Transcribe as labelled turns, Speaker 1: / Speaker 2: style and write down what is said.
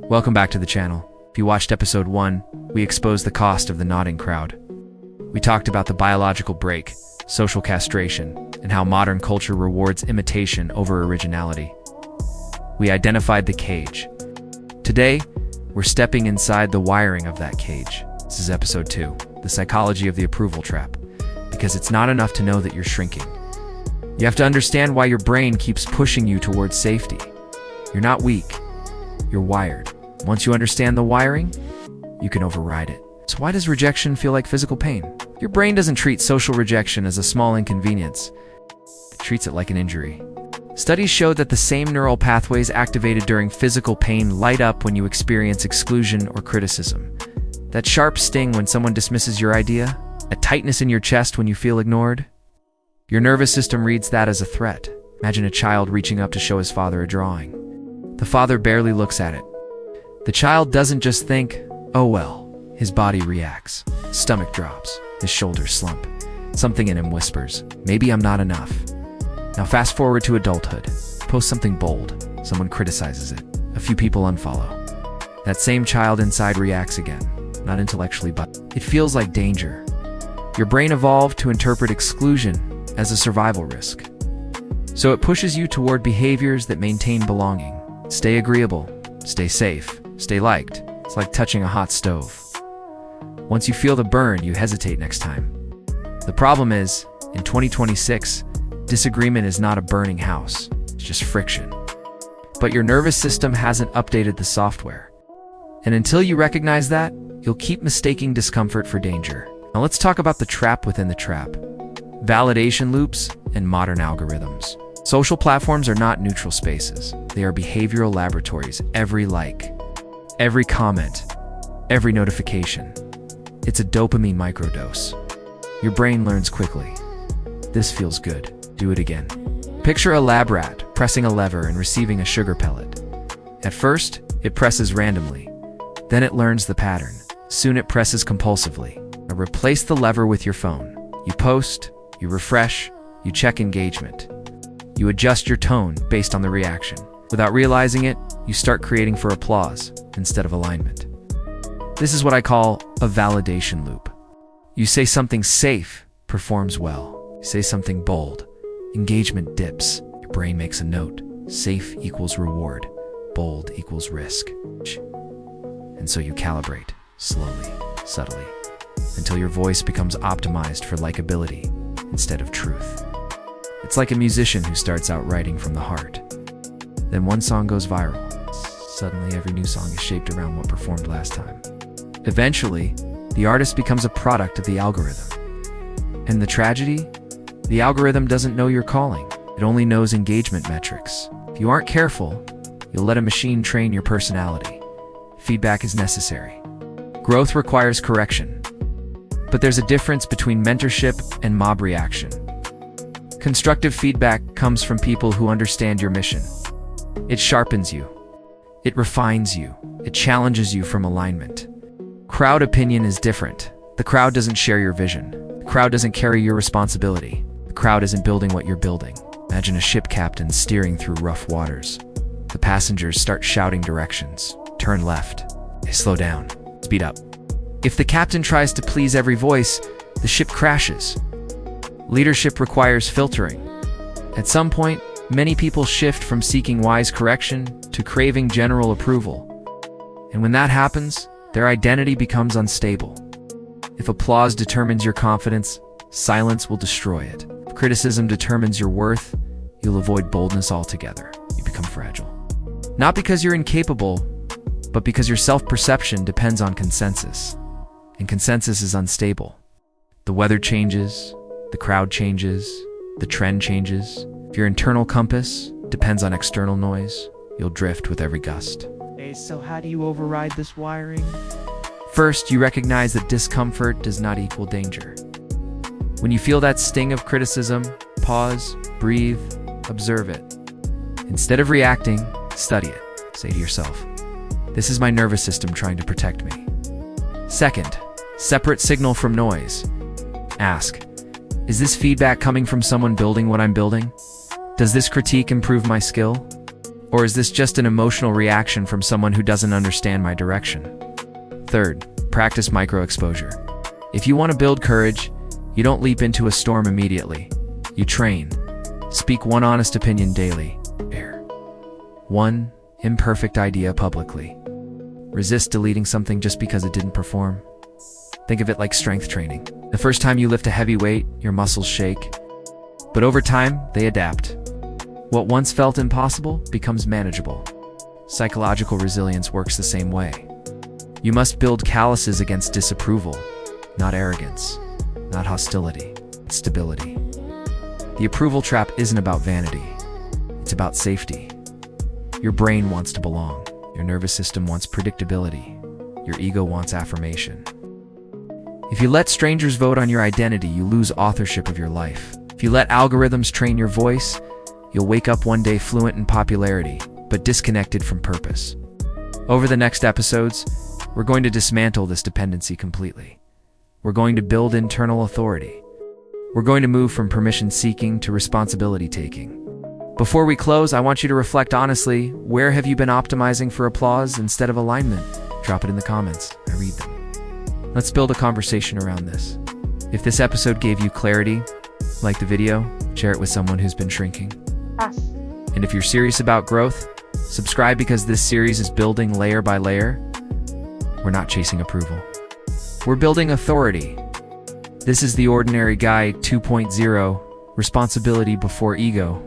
Speaker 1: Welcome back to the channel. If you watched episode 1, we exposed the cost of the nodding crowd. We talked about the biological break, social castration, and how modern culture rewards imitation over originality. We identified the cage. Today, we're stepping inside the wiring of that cage. This is episode 2, the psychology of the approval trap. Because it's not enough to know that you're shrinking. You have to understand why your brain keeps pushing you towards safety. You're not weak, you're wired. Once you understand the wiring, you can override it. So why does rejection feel like physical pain? Your brain doesn't treat social rejection as a small inconvenience. It treats it like an injury. Studies show that the same neural pathways activated during physical pain light up when you experience exclusion or criticism. That sharp sting when someone dismisses your idea, a tightness in your chest when you feel ignored. Your nervous system reads that as a threat. Imagine a child reaching up to show his father a drawing. The father barely looks at it. The child doesn't just think, oh well. His body reacts. Stomach drops. His shoulders slump. Something in him whispers, maybe I'm not enough. Now fast forward to adulthood. Post something bold. Someone criticizes it. A few people unfollow. That same child inside reacts again. Not intellectually, but it feels like danger. Your brain evolved to interpret exclusion as a survival risk. So it pushes you toward behaviors that maintain belonging. Stay agreeable, stay safe, stay liked. It's like touching a hot stove. Once you feel the burn, you hesitate next time. The problem is, in 2026, disagreement is not a burning house, it's just friction. But your nervous system hasn't updated the software. And until you recognize that, you'll keep mistaking discomfort for danger. Now let's talk about the trap within the trap. Validation loops and modern algorithms. Social platforms are not neutral spaces. They are behavioral laboratories. Every like, every comment, every notification. It's a dopamine microdose. Your brain learns quickly. This feels good. Do it again. Picture a lab rat pressing a lever and receiving a sugar pellet. At first, it presses randomly. Then it learns the pattern. Soon it presses compulsively. Now replace the lever with your phone. You post, you refresh, you check engagement. You adjust your tone based on the reaction. Without realizing it, you start creating for applause instead of alignment. This is what I call a validation loop. You say something safe, performs well. You say something bold, engagement dips. Your brain makes a note. Safe equals reward, bold equals risk. And so you calibrate, slowly, subtly, until your voice becomes optimized for likability instead of truth. It's like a musician who starts out writing from the heart. Then one song goes viral. Suddenly every new song is shaped around what performed last time. Eventually, the artist becomes a product of the algorithm. And the tragedy? The algorithm doesn't know your calling. It only knows engagement metrics. If you aren't careful, you'll let a machine train your personality. Feedback is necessary. Growth requires correction. But there's a difference between mentorship and mob reaction. Constructive feedback comes from people who understand your mission. It sharpens you. It refines you. It challenges you from alignment. Crowd opinion is different. The crowd doesn't share your vision. The crowd doesn't carry your responsibility. The crowd isn't building what you're building. Imagine a ship captain steering through rough waters. The passengers start shouting directions. Turn left. They slow down. Speed up. If the captain tries to please every voice, the ship crashes. Leadership requires filtering. At some point, many people shift from seeking wise correction to craving general approval. And when that happens, their identity becomes unstable. If applause determines your confidence, silence will destroy it. If criticism determines your worth, you'll avoid boldness altogether. You become fragile. Not because you're incapable, but because your self-perception depends on consensus. And consensus is unstable. The weather changes, the crowd changes, the trend changes. If your internal compass depends on external noise, you'll drift with every gust.
Speaker 2: Hey, so how do you override this wiring?
Speaker 1: First, you recognize that discomfort does not equal danger. When you feel that sting of criticism, pause, breathe, observe it. Instead of reacting, study it. Say to yourself, this is my nervous system trying to protect me. Second, separate signal from noise. Ask, is this feedback coming from someone building what I'm building? Does this critique improve my skill? Or is this just an emotional reaction from someone who doesn't understand my direction? Third, practice micro-exposure. If you want to build courage, you don't leap into a storm immediately. You train. Speak one honest opinion daily. Air. One imperfect idea publicly. Resist deleting something just because it didn't perform. Think of it like strength training. The first time you lift a heavy weight, your muscles shake. But over time, they adapt. What once felt impossible becomes manageable. Psychological resilience works the same way. You must build calluses against disapproval, not arrogance, not hostility, but stability. The approval trap isn't about vanity. It's about safety. Your brain wants to belong. Your nervous system wants predictability. Your ego wants affirmation. If you let strangers vote on your identity, you lose authorship of your life. If you let algorithms train your voice, you'll wake up one day fluent in popularity, but disconnected from purpose. Over the next episodes, we're going to dismantle this dependency completely. We're going to build internal authority. We're going to move from permission-seeking to responsibility-taking. Before we close, I want you to reflect honestly. Where have you been optimizing for applause instead of alignment? Drop it in the comments. I read them. Let's build a conversation around this. If this episode gave you clarity, like the video, share it with someone who's been shrinking. And if you're serious about growth, subscribe, because this series is building layer by layer. We're not chasing approval. We're building authority. This is the Ordinary Guy 2.0, responsibility before ego.